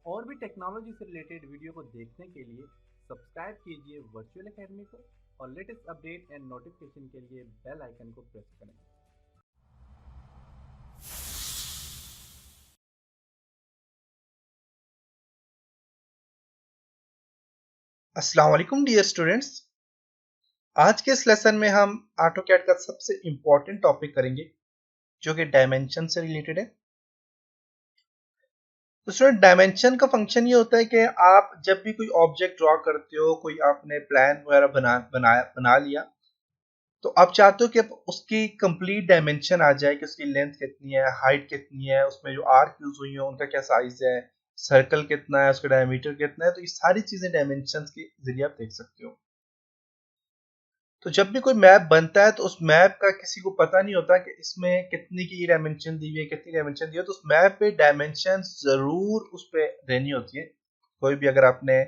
और भी टेक्नोलॉजी से रिलेटेड वीडियो को देखने के लिए सब्सक्राइब कीजिए वर्चुअल एकेडमी को और लेटेस्ट अपडेट एंड नोटिफिकेशन के लिए बेल आइकन को प्रेस करें। अस्सलाम वालेकुम डियर स्टूडेंट्स। आज के इस लेसन में हम ऑटोकैड का सबसे इंपॉर्टेंट टॉपिक करेंगे जो कि डायमेंशन से रिलेटेड है। तो स्टूडेंट, डायमेंशन का फंक्शन ये होता है कि आप जब भी कोई ऑब्जेक्ट ड्रॉ करते हो, कोई आपने प्लान वगैरह बना लिया, तो आप चाहते हो कि उसकी कंप्लीट डायमेंशन आ जाए कि उसकी लेंथ कितनी है, हाइट कितनी है, उसमें जो आर्क यूज हुई है उनका क्या साइज है, सर्कल कितना है, उसका डायमीटर कितना है। तो ये सारी चीजें डायमेंशन के जरिए आप देख सकते हो। तो जब भी कोई मैप बनता है तो उस मैप का किसी को पता नहीं होता कि इसमें कितनी की डायमेंशन दी हुई है, कितनी डायमेंशन दी है। तो उस मैप पे डायमेंशन जरूर उस पे देनी होती है। कोई भी अगर आपने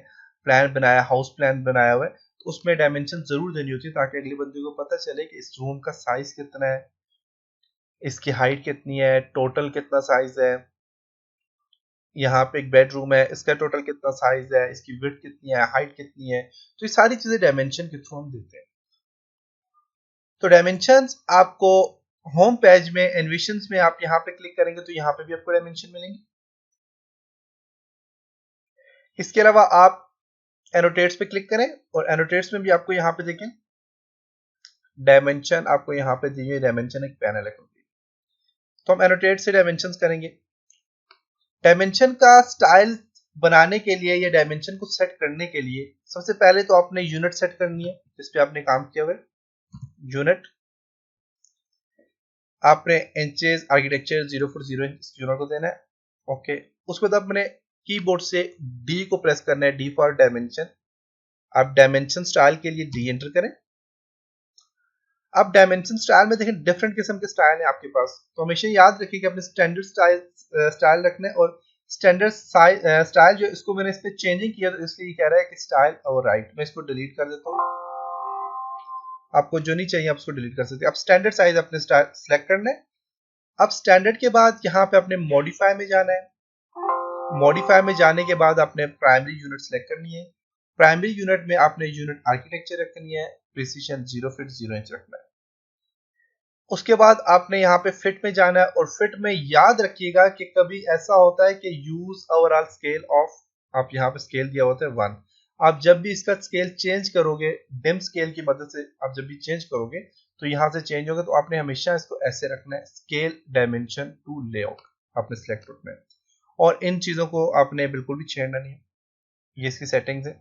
प्लान बनाया, हाउस प्लान बनाया हुआ है, तो उसमें डायमेंशन जरूर देनी होती है ताकि अगले बंदे को पता चले कि इस रूम का साइज कितना है, इसकी हाइट कितनी है, टोटल कितना साइज है। यहाँ पे एक बेडरूम है, इसका टोटल कितना साइज है, इसकी विड्थ कितनी है, हाइट कितनी है। तो ये सारी चीजें डायमेंशन के थ्रू हम देते हैं। तो डायमेंशंस आपको होम पेज में एनिमेशंस में आप यहाँ पे क्लिक करेंगे तो यहाँ पे भी आपको डायमेंशन मिलेंगे। इसके अलावा आप एनोटेट्स पे क्लिक करें और एनोटेट्स में भी आपको यहाँ पे देखें डायमेंशन आपको यहाँ पे दी हुई डायमेंशन एक पैनल है कंप्लीट। तो हम एनोटेट से डायमेंशन करेंगे। डायमेंशन का स्टाइल बनाने के लिए या डायमेंशन को सेट करने के लिए सबसे पहले तो आपने यूनिट सेट करनी है जिस पे आपने काम किया हुआ है। यूनिट आपने इंचेस आर्किटेक्चर 040 इंच यूनिट को देना है। ओके, उसके बाद आपने कीबोर्ड से डी को प्रेस करना है, डी फॉर डायमेंशन। आप डायमेंशन स्टाइल के लिए डी एंटर करें। अब डायमेंशन स्टाइल में देखें डिफरेंट किस्म के स्टाइल है आपके पास, तो हमेशा याद रखिए कि अपने स्टैंडर्ड स्टाइल रखना है। और स्टैंडर्ड स्टाइल जो इसको मैंने इस पे चेंजिंग किया तो इसलिए कह रहा है कि स्टाइल और राइट। मैं इसको डिलीट कर देता हूँ, आपको जो नहीं चाहिए आप उसको डिलीट कर सकते हैं। अब स्टैंडर्ड साइज अपने स्टाइल सेलेक्ट करना है। अब स्टैंडर्ड के बाद यहाँ पे अपने मॉडिफाई में जाना है। मॉडिफाई में जाने के बाद आपने प्राइमरी यूनिट सेलेक्ट करनी है। प्राइमरी यूनिट में आपने यूनिट आर्किटेक्चर रखनी है, प्रिसीजन 0 फीट 0 इंच रखना है। उसके बाद आपने यहाँ पे फिट में जाना है और फिट में याद रखिएगा कि कभी ऐसा होता है कि यूज ओवरऑल स्केल ऑफ, आप यहाँ पे स्केल दिया होता है 1। आप जब भी इसका स्केल चेंज करोगे डिम स्केल की मदद से, आप जब भी चेंज करोगे तो यहाँ से चेंज होगा। तो आपने हमेशा इसको ऐसे रखना है, स्केल डायमेंशन टू लेआउट आपने सिलेक्ट रखना है। और इन चीजों को आपने बिल्कुल भी छेड़ना नहीं है। ये इसकी सेटिंग्स है।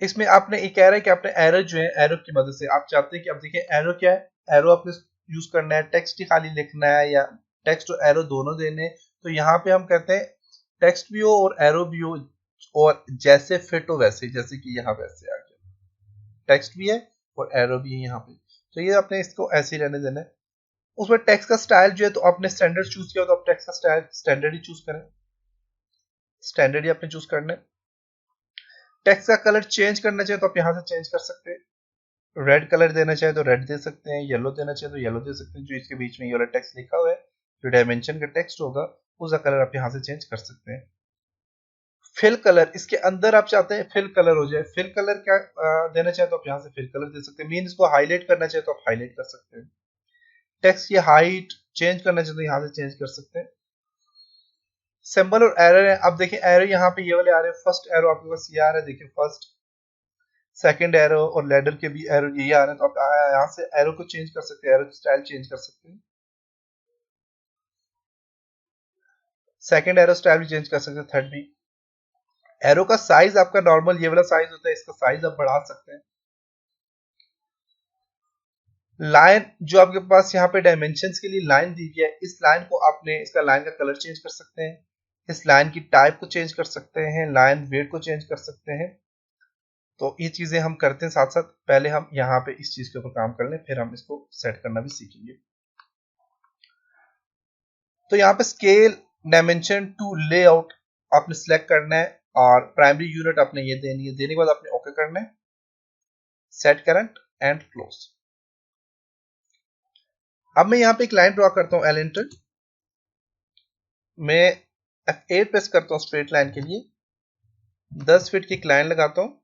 इसमें आपने ये कह रहा है कि आपने एरो जो है, एरो की मदद से आप चाहते हैं कि आप देखिए एरो क्या है। एरो आपने यूज करना है, टेक्स्ट ही खाली लिखना है या टेक्स्ट और एरो दोनों देने। तो यहाँ पे हम कहते हैं टेक्स्ट भी हो और एरो भी हो और जैसे फिट हो वैसे, जैसे कि यहाँ वैसे आ गया, टेक्स्ट भी है और एरो भी है यहाँ पे। तो ये आपने इसको ऐसे ही रहने देना है। उसमें टेक्स्ट का स्टाइल जो है, तो आपने स्टैंडर्ड चूज किया तो आप टेक्स्ट का स्टाइल स्टैंडर्ड ही चूज करें, स्टैंडर्ड ही आपने चूज करना है। टेक्स्ट का कलर चेंज करना चाहिए तो आप यहाँ से चेंज कर सकते हैं। रेड कलर देना चाहे तो रेड दे सकते हैं, येलो देना चाहे तो येलो दे सकते हैं। जो इसके बीच में ये वाला टेक्स्ट लिखा हुआ है, जो डायमेंशन का टेक्स्ट होगा, उसका कलर आप यहाँ से चेंज कर सकते हैं। फिल कलर, इसके अंदर आप चाहते हैं फिल कलर हो जाए, फिल कलर क्या देना चाहे तो आप यहाँ से फिल कलर दे सकते हैं। मीन इसको हाईलाइट करना चाहे तो आप हाईलाइट कर सकते हैं। टेक्स्ट की हाइट चेंज करना चाहे तो यहाँ से चेंज कर सकते हैं। सिंबल और एरर है। अब देखिए एरर यहाँ पे ये वाले आ रहे हैं। फर्स्ट एरो आपके पास ये आ रहा है, देखिए फर्स्ट, सेकंड एरो और लैडर के भी एरो यही आ रहे हैं। तो आप यहाँ से एरो को चेंज कर सकते हैं, एरो स्टाइल चेंज कर सकते हैं। सेकंड एरो स्टाइल भी चेंज कर सकते हैं, थर्ड भी। एरो का साइज आपका नॉर्मल ये वाला साइज होता है, इसका साइज आप बढ़ा सकते हैं। लाइन जो आपके पास यहाँ पे डायमेंशंस के लिए लाइन दी गई है, इस लाइन को आपने, इसका लाइन का कलर चेंज कर सकते हैं, इस लाइन की टाइप को चेंज कर सकते हैं, लाइन वेट को चेंज कर सकते हैं। तो ये चीजें हम करते हैं साथ साथ। पहले हम यहाँ पे इस चीज के ऊपर काम कर लें, फिर हम इसको सेट करना भी सीखेंगे। तो यहाँ पे स्केल डायमेंशन टू लेआउट आपने सिलेक्ट करना है और प्राइमरी यूनिट आपने ये देनी है। देने के बाद आपने ओके करना है, सेट करंट एंड क्लोज। अब मैं यहाँ पे एक लाइन ड्रॉ करता हूँ, एल एंटर। मैं F8 प्रेस करता हूँ स्ट्रेट लाइन के लिए, 10 फीट की एक लाइन लगाता हूँ।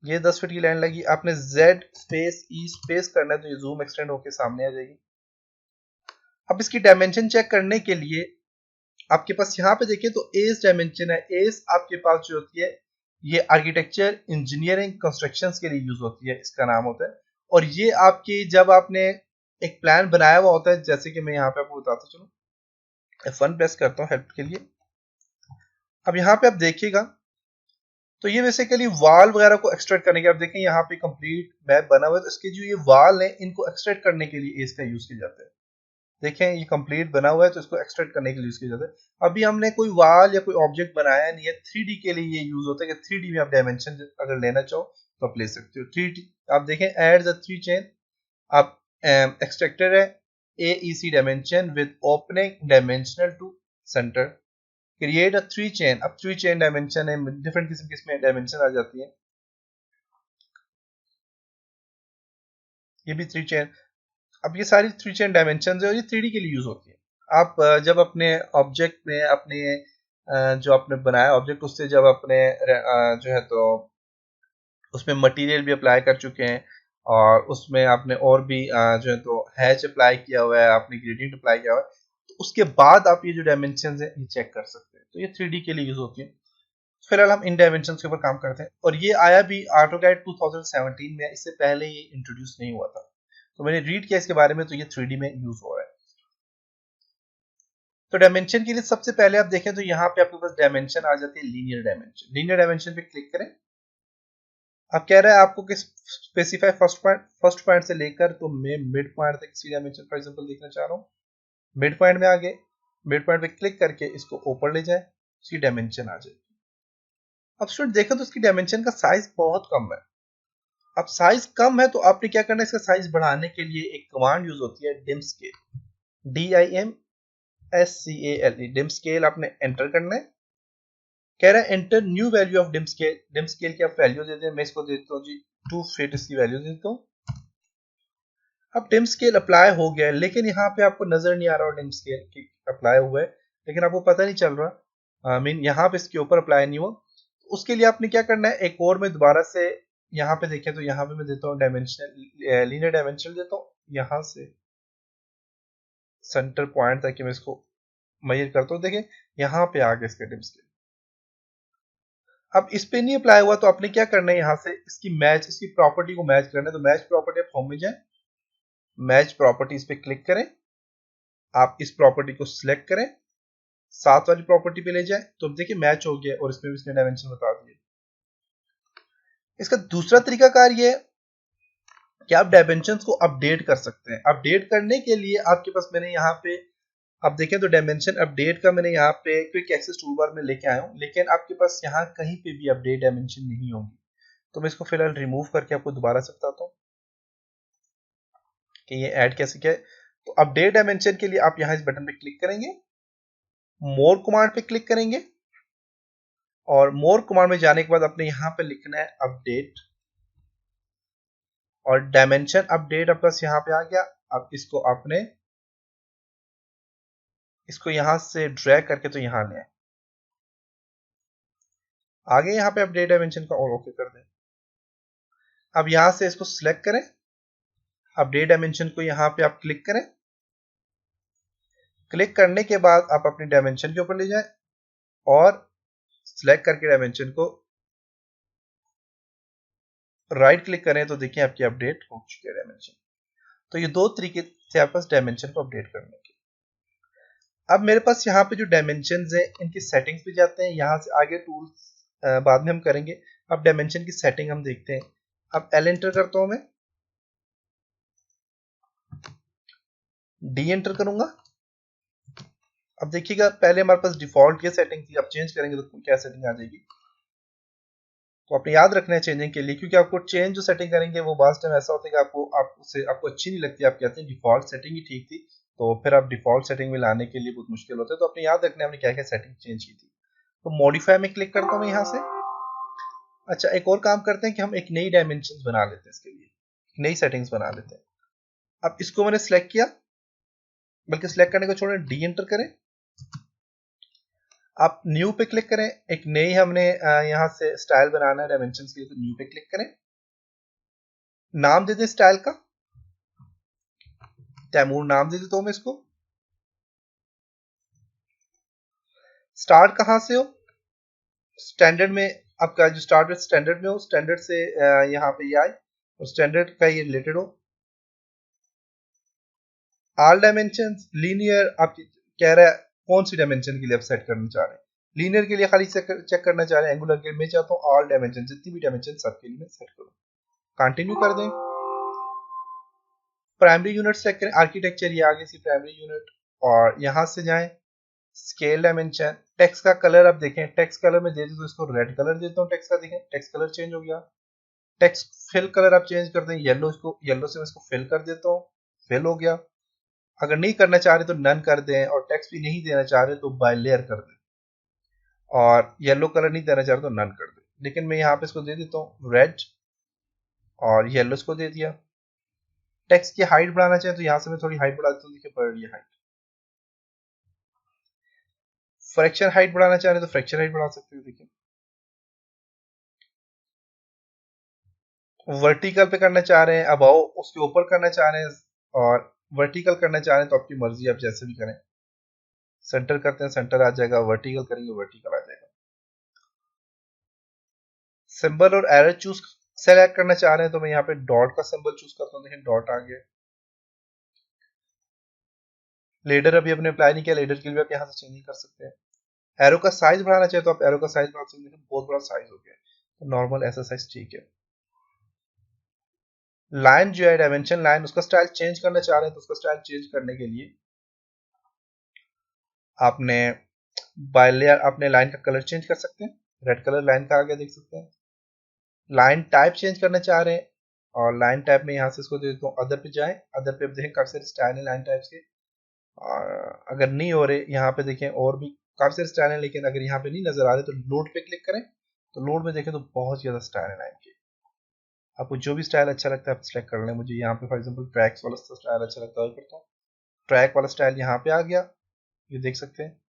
ये 10 फीट की लाइन लगी, आपने Z स्पेस E स्पेस करना है तो ये जूम एक्सटेंड होके सामने आ जाएगी। अब इसकी डायमेंशन चेक करने के लिए आपके पास यहाँ पे देखिए तो एस डायमेंशन है। एस आपके पास जो होती है ये आर्किटेक्चर इंजीनियरिंग कंस्ट्रक्शन के लिए यूज होती है, इसका नाम होता है। और ये आपकी जब आपने एक प्लान बनाया हुआ होता है, जैसे कि मैं यहाँ पे आपको बताता चलूँ, F1 प्रेस करता हूँ हेल्प के लिए। अब यहाँ पे आप देखिएगा तो ये बेसिकली वाल वगैरह को एक्सट्रैक्ट करने के, आप देखें यहाँ पे कंप्लीट मैप बना हुआ है, तो इसके जो ये वाल है इनको एक्सट्रैक्ट करने के लिए एस का यूज किया जाता है। देखें ये कंप्लीट बना हुआ है तो इसको एक्सट्रैक्ट करने के लिए यूज किया जाता है। अभी हमने कोई वाल या कोई ऑब्जेक्ट बनाया नहीं है, 3D के लिए ये यूज होता है कि 3D में आप डायमेंशन अगर लेना चाहो तो आप ले सकते हो। 3D आप देखें ऐड द 3 चेन, आप एक्सट्रैक्टर है AEC dimension with opening dimensional to centre, create a 3 chain. अब 3 चेन डायमेंशन है, डिफरेंट किस्म की इसमें डायमेंशन आ जाती है, ये भी 3 चेन। अब ये सारी 3 चेन डायमेंशन है और ये 3D के लिए यूज होती है। आप जब अपने ऑब्जेक्ट में अपने जो आपने बनाया ऑब्जेक्ट उससे जब अपने जो है तो उसमें मटेरियल भी अप्लाई कर चुके हैं और उसमें आपने और भी जो है तो हैच अप्लाई किया हुआ है, आपने ग्रेडियंट अप्लाई किया हुआ है, तो उसके बाद आप ये जो डायमेंशन है ये चेक कर सकते हैं। तो ये 3D के लिए यूज होती है। फिलहाल हम इन डायमेंशन के ऊपर काम करते हैं और ये आया भी AutoCAD 2017 में, इससे पहले ये इंट्रोड्यूस नहीं हुआ था। तो मैंने रीड किया इसके बारे में, तो ये 3D में यूज हो रहा है। तो डायमेंशन के लिए सबसे पहले आप देखें तो यहाँ पे आपके पास डायमेंशन आ जाती है लीनियर डायमेंशन। लीनियर डायमेंशन पे क्लिक करें। अब कह रहा है आपको कि स्पेसिफाई फर्स्ट पॉइंट से लेकर तो मैं मिड पॉइंट तक किसी डायमेंशन फॉर एग्जांपल देखना चाह रहा हूँ। मिड पॉइंट में आ गए, मिड पॉइंट पे क्लिक करके इसको ऊपर ले जाए, इसकी डायमेंशन आ जाएगी। अब स्टूडेंट देखो तो इसकी डायमेंशन का साइज बहुत कम है। अब साइज कम है तो आपने क्या करना है, इसका साइज बढ़ाने के लिए एक कमांड यूज होती है dim scale, DIMSCALE। Dim scale आपने एंटर करना है। कह रहा है enter new value of dim scale. Dim scale की आप वैल्यू देते हैं, मैं इसको देता हूँ जी 2 फीट, इसकी वैल्यू देता हूँ। अब डिम स्केल अप्लाई हो गया है, लेकिन यहाँ पे आपको नजर नहीं आ रहा डिम स्केल की अप्लाई हुआ है, लेकिन आपको पता नहीं चल रहा, आई मीन यहाँ पे इसके ऊपर अप्लाई नहीं हुआ। उसके लिए आपने क्या करना है, एक और मैं दोबारा से यहाँ पे देखें तो यहाँ पे मैं देता हूँ डायमेंशनल लीनियर डायमेंशन देता हूँ, यहाँ से सेंटर पॉइंट ताकि मैं इसको मेजर करता हूँ। देखिए यहाँ पे आ गया इसका डिम स्केल। अब इस पे नहीं अप्लाई हुआ तो आपने क्या करना है, यहाँ से इसकी प्रॉपर्टी को मैच करना है। तो मैच प्रॉपर्टी आप होम में जाए, मैच प्रॉपर्टीज पे क्लिक करें, आप इस प्रॉपर्टी को सिलेक्ट करें, साथ वाली प्रॉपर्टी पे ले जाए तो अब देखिए मैच हो गया और इसमें भी इसने डायमेंशन बता दिए। इसका दूसरा तरीकाकार ये है कि आप डायमेंशंस को अपडेट कर सकते हैं। अपडेट करने के लिए आपके पास मैंने यहाँ पे आप देखें तो डायमेंशन अपडेट का मैंने यहाँ पे क्विक एक्सेस टूलबार में लेके आया हूँ, लेकिन आपके पास यहाँ कहीं पे भी अपडेट डायमेंशन नहीं होगी। तो मैं इसको फिलहाल रिमूव करके आपको दोबारा से बताता हूँ कि ये ऐड कैसे किया है। तो अपडेट डायमेंशन के लिए आप यहाँ इस बटन पे क्लिक करेंगे, मोर कमांड पे क्लिक करेंगे और मोर कमांड में जाने के बाद आपने यहाँ पे लिखना है अपडेट और डायमेंशन अपडेट आपके पास यहाँ पे आ गया। अब इसको आपने इसको यहां से ड्रैग करके तो यहां ले आगे यहाँ पे अपडेट डायमेंशन का और ओके कर दें। अब यहां से इसको सिलेक्ट करें, अपडेट डायमेंशन को यहाँ पे आप क्लिक करें। क्लिक करने के बाद आप अपनी डायमेंशन के ऊपर ले जाएं और सिलेक्ट करके डायमेंशन को राइट क्लिक करें तो देखिए आपकी अपडेट हो चुकी है डायमेंशन। तो ये दो तरीके थे आपके पास डायमेंशन को अपडेट करने के। अब मेरे पास यहाँ पे जो डायमेंशन है इनकी सेटिंग्स पे जाते हैं, यहाँ से आगे टूल्स बाद में हम करेंगे। अब डायमेंशन की सेटिंग हम देखते हैं। अब एल एंटर करता हूं, मैं डी एंटर करूंगा। अब देखिएगा पहले हमारे पास डिफॉल्ट ये सेटिंग थी, अब चेंज करेंगे तो क्या सेटिंग आ जाएगी। तो आपने याद रखना है चेंजिंग के लिए, क्योंकि आपको चेंज जो सेटिंग करेंगे वो बास टाइम ऐसा होता है कि आपको अच्छी नहीं लगती, आप कहते हैं डिफॉल्ट सेटिंग ही ठीक थी, तो फिर आप डिफॉल्ट सेटिंग में लाने के लिए बहुत मुश्किल होता है। तो आपने याद रखना है हमने क्या क्या सेटिंग चेंज की थी। तो मॉडिफाई में क्लिक करता हूँ मैं यहाँ से। अच्छा एक और काम करते हैं कि हम एक नई डायमेंशन बना लेते हैं, इसके लिए नई सेटिंग्स बना लेते हैं। अब इसको मैंने सेलेक्ट किया, बल्कि सिलेक्ट करने को छोड़ें, डी एंटर करें। आप न्यू पे क्लिक करें, एक नई हमने यहाँ से स्टाइल बनाना है डायमेंशंस के लिए, तो न्यू पे क्लिक करें। नाम दे दें स्टाइल का, तैमूर नाम दे देता हूं मैं इसको। स्टार्ट कहां से हो, स्टैंडर्ड में आपका जो स्टार्ट विद स्टैंडर्ड में हो, स्टैंडर्ड से यहाँ पे ये आए और स्टैंडर्ड का ये रिलेटेड हो। ऑल डायमेंशन, लीनियर, आप कह रहा है कौन सी डायमेंशन के लिए आप सेट करना चाह रहे हैं। लीनियर के लिए खाली चेक करना चाह रहे हैं, एंगुलर के लिए मैं चाहता हूँ ऑल डायमेंशन, जितनी भी डायमेंशन सबके लिए मैं सेट करूँ। कंटिन्यू कर दें। प्राइमरी यूनिट सेलेक्ट करें, आर्किटेक्चर ये आगे सी प्राइमरी यूनिट, और यहां से जाएं स्केल डायमेंशन। टेक्स्ट का कलर आप देखें, टेक्स्ट कलर में दे दूं तो इसको रेड कलर देता हूँ टेक्स्ट का, देखें टेक्स्ट कलर चेंज हो गया। टेक्स्ट फिल कलर आप चेंज कर दें, येलो, इसको येलो से मैं इसको फिल कर देता हूँ, फिल हो गया। अगर नहीं करना चाह रहे तो नन कर दें, और टेक्स्ट भी नहीं देना चाह रहे तो बाय लेयर कर दें, और येलो कलर नहीं देना चाह रहे तो नन कर दें। लेकिन मैं यहाँ पे इसको दे देता हूँ रेड, और येलो इसको दे दिया। टेक्स्ट की हाइट बढ़ाना चाहे तो यहाँ से मैं थोड़ी हाइट बढ़ा देता हूँ, देखिए बढ़ रही है हाइट। फ्रैक्शन हाइट बढ़ाना चाह रहे तो फ्रैक्शन हाइट बढ़ा सकते हो, देखिए। वर्टिकल पे करना चाह रहे हैं, अबाव उसके ऊपर करना चाह रहे हैं, और वर्टिकल करना चाह रहे हैं तो आपकी मर्जी, आप जैसे भी करें। सेंटर करते हैं, सेंटर आ जाएगा, वर्टिकल करेंगे वर्टिकल आ जाएगा। सिंबल और एरर चूज सेलेक्ट करना चाह रहे हैं तो मैं यहाँ पे डॉट का सिंबल चूज करता हूँ, देखें डॉट आ गया। लेडर अभी अपने अप्लाई नहीं किया, लेडर के लिए आप यहाँ से चेंज नहीं कर सकते हैं। एरो का साइज बढ़ाना चाहे तो आप एरो का साइज बढ़ा सकते हैं, बहुत बड़ा साइज हो गया, तो नॉर्मल ऐसा साइज ठीक है। लाइन जो है डायमेंशन लाइन, उसका स्टाइल चेंज करना चाह रहे हैं तो उसका स्टाइल चेंज करने के लिए आपने बाय लेयर अपने लाइन का कलर चेंज कर सकते हैं। रेड कलर लाइन का आ गया, देख सकते हैं। लाइन टाइप चेंज करना चाह रहे हैं, और लाइन टाइप में यहाँ से इसको दे देता हूँ अदर पे जाएं, अदर पे देखें काफी सारे स्टाइल है लाइन टाइप्स के। अगर नहीं हो रहे यहाँ पे देखें और भी काफी सारे स्टाइल है, लेकिन अगर यहाँ पे नहीं नजर आ रहे तो लोड पे क्लिक करें, तो लोड में देखें तो बहुत ज्यादा स्टाइल है लाइन के। आपको जो भी स्टाइल अच्छा लगता है आप सेलेक्ट कर लें। मुझे यहाँ पे फॉर एग्जांपल ट्रैक्स वाला स्टाइल अच्छा लगता है, करता हूँ ट्रैक वाला स्टाइल, यहाँ पे आ गया, ये देख सकते हैं।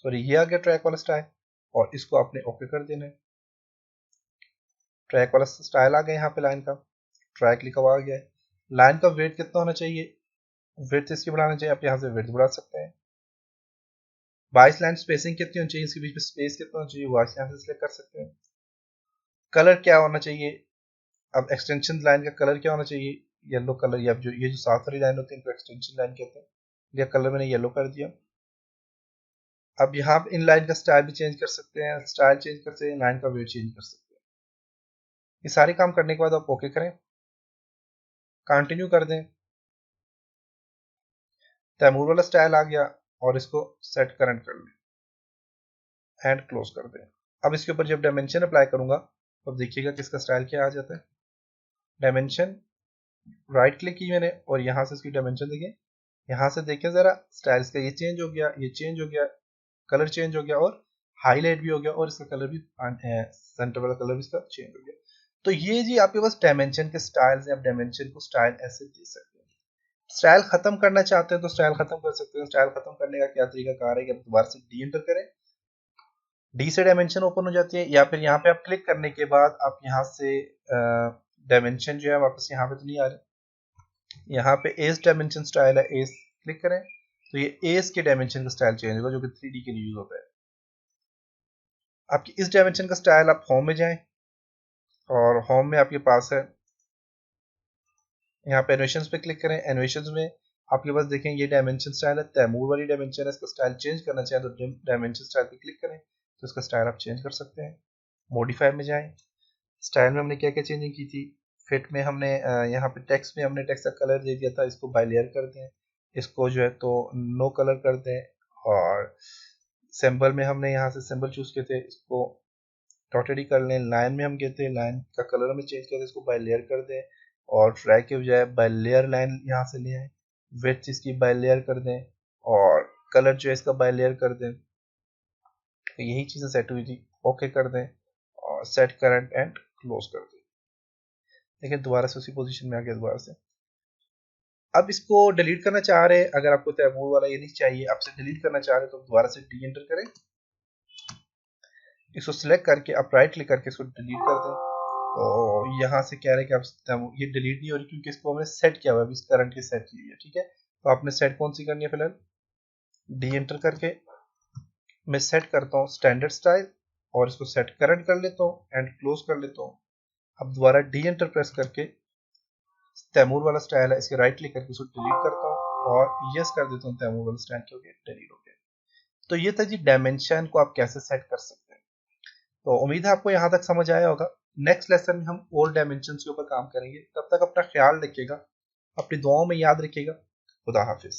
सॉरी, ये आ गया ट्रैक वाला स्टाइल, और इसको आपने ओके कर देना है। ट्रैक वाला स्टाइल आ गया, यहाँ पे लाइन का ट्रैक लिखा हुआ आ गया है। लाइन का वेट कितना होना चाहिए, विड्थ इसकी बढ़ाना चाहिए, आप यहाँ से विड्थ बढ़ा सकते हैं। 22 लाइन स्पेसिंग कितनी होनी चाहिए, इसके बीच में स्पेस कितना होना चाहिए, वो यहाँ से सिलेक्ट कर सकते हैं। कलर क्या होना चाहिए, अब एक्सटेंशन लाइन का कलर क्या होना चाहिए, येलो कलर, या जो ये जो साफ वाली लाइन होती है इनको एक्सटेंशन लाइन कहते हैं, ये कलर मैंने येलो कर दिया। अब यहाँ इन लाइन का स्टाइल भी चेंज कर सकते हैं, स्टाइल चेंज कर सकते हैं, लाइन का वेट चेंज कर सकते हैं। ये सारे काम करने के बाद आप ओके करें, कंटिन्यू कर दें। तैमूर वाला स्टाइल आ गया, और इसको सेट करंट कर लें एंड क्लोज कर दें। अब इसके ऊपर जब डायमेंशन अप्लाई करूंगा तो अब देखिएगा कि इसका स्टाइल क्या आ जाता है। डायमेंशन राइट क्लिक की मैंने, और यहाँ से इसकी डायमेंशन देखें, यहाँ से देखें जरा, स्टाइल्स का ये चेंज हो गया, ये चेंज हो गया, कलर चेंज हो गया, और हाईलाइट भी हो गया, और इसका कलर भी सेंटर वाला कलर भी इसका चेंज हो गया। तो ये जी आपके पास डायमेंशन के स्टाइल्स हैं। आप डायमेंशन को स्टाइल ऐसे दे सकते हैं। स्टाइल खत्म करना चाहते हैं तो स्टाइल खत्म कर सकते हैं। स्टाइल खत्म करने का क्या तरीका कार है कि आप दोबारा से डी एंटर करें, डी से डायमेंशन ओपन हो जाती है, या फिर यहाँ पे आप क्लिक करने के बाद आप यहाँ से डायमेंशन जो है वापस यहाँ पे तो नहीं आ रहे, यहाँ पे एज डायमेंशन स्टाइल है, एज क्लिक करें तो ये एज के डायमेंशन का स्टाइल चेंज होगा, जो कि 3D के लिए यूज होता है। आपकी इस डायमेंशन का स्टाइल, आप होम में जाएं, और होम में आपके पास है यहाँ पे एनिमेशंस पे क्लिक करें। एनिमेशंस में आपके पास देखें ये डायमेंशन स्टाइल है, तैमूर वाली डायमेंशन है। इसका स्टाइल चेंज करना चाहें तो डायमेंशन स्टाइल पे क्लिक करें, तो इसका स्टाइल आप चेंज कर सकते हैं। मॉडिफाई में जाएं, स्टाइल में हमने क्या क्या चेंजिंग की थी। फिट में हमने यहाँ पे टेक्स्ट में हमने टेक्स्ट का कलर दे दिया था, इसको बाय लेयर कर दें, इसको जो है तो नो कलर कर दें। और सिंबल में हमने यहाँ से सिंबल चूज किए थे, इसको डॉटेड ही कर लें। लाइन में हम कहते हैं लाइन का कलर हमें चेंज कर दें, इसको बाय लेयर कर दें, और ट्रैक के बजाय बाय लेयर लाइन यहाँ से ले आए। विड्थ इसकी बाय लेयर कर दें, और कलर जो है इसका बाय लेयर कर दें। तो यही चीजें सेट हुई थी, ओके कर दें, और सेट करंट एंड क्लोज कर दें। देखिए दोबारा से उसी पोजीशन में आ गया दोबारा से। अब इसको डिलीट करना चाह रहे हैं, अगर आपको तैमूर वाला ये नहीं चाहिए, आपसे डिलीट करना चाह रहे हैं, तो दोबारा से डी एंटर करें, इसको सिलेक्ट करके आप राइट क्लिक करके इसको डिलीट कर दें। तो यहाँ से कह रहे हैं कि आप ये डिलीट नहीं हो रही क्योंकि इसको हमने सेट किया हुआ है, इस करंट की सेट की हुई है, ठीक है। तो आपने सेट कौन सी करनी है, फिलहाल डी एंटर करके मैं सेट करता हूँ स्टैंडर्ड स्टाइल और इसको सेट करंट कर लेता हूँ एंड क्लोज कर लेता हूँ। अब दोबारा डी एंटर प्रेस करके तैमूर वाला स्टाइल है, इसके राइट क्लिक करके इसको डिलीट करता हूँ और यस कर देता हूँ, तैमूर वाला स्टाइल हो गया, डिलीट हो गया। तो ये था जी डायमेंशन को आप कैसे सेट कर सकते हैं। तो उम्मीद है आपको यहाँ तक समझ आया होगा। नेक्स्ट लेसन में हम और डायमेंशन के ऊपर काम करेंगे। तब तक अपना ख्याल रखिएगा, अपनी दुआओं में याद रखिएगा। खुदा हाफिज।